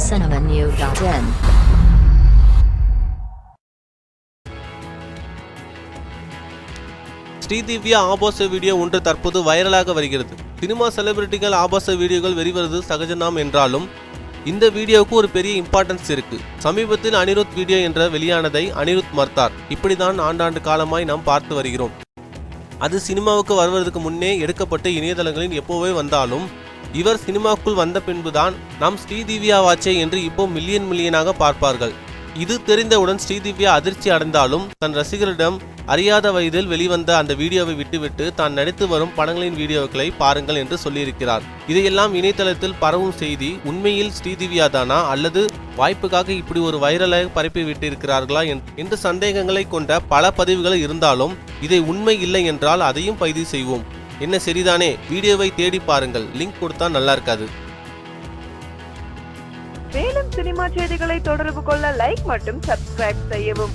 cinemanew.in. Sri Divya ஆபாச video ஒன்று தற்போது வைரலாக வருகிறது. சினிமா செலிபிரிட்டிகள் ஆபாச வீடியோக்கள் வெளிவருவது சகஜம் என்றாலும் இந்த வீடியோவுக்கு ஒரு பெரிய இம்பார்ட்டன்ஸ் இருக்கு. சமீபத்தில் அனிருத் வீடியோ என்ற வெளியானதை அனிருத் மறுத்தார். இப்படிதான் ஆண்டாண்டு காலமாய் நாம் பார்த்து வருகிறோம். அது சினிமாவுக்கு வருவதற்கு முன்னே எடுக்கப்பட்டு இணையதளங்களில் எப்போவே வந்தாலும் இவர் சினிமாவுக்குள் வந்த பின்புதான் நாம் ஸ்ரீதிவ்யா வாச்சே என்று இப்போ மில்லியனாக பார்ப்பார்கள். இது தெரிந்தவுடன் ஸ்ரீதிவ்யா அதிர்ச்சி அடைந்தாலும் தன் ரசிகரிடம் அறியாத வயதில் வெளிவந்த அந்த வீடியோவை விட்டுவிட்டு தான் நடித்து வரும் படங்களின் வீடியோக்களை பாருங்கள் என்று சொல்லியிருக்கிறார். இதையெல்லாம் இணையதளத்தில் பரவும் செய்தி உண்மையில் ஸ்ரீதிவ்யா தானா அல்லது வாய்ப்புக்காக இப்படி ஒரு வைரலாக பரப்பி விட்டிருக்கிறார்களா என்று சந்தேகங்களை கொண்ட பல பதிவுகள் இருந்தாலும் இதை உண்மை இல்லை என்றால் அதையும் பதிவு செய்வோம். என்ன சரிதானே? வீடியோவை தேடி பாருங்கள். லிங்க் கொடுத்தா நல்லா இருக்காது. மேலும் சினிமா செய்திகளை தொடர்பு கொள்ள லைக் மற்றும் சப்ஸ்கிரைப் செய்யவும்.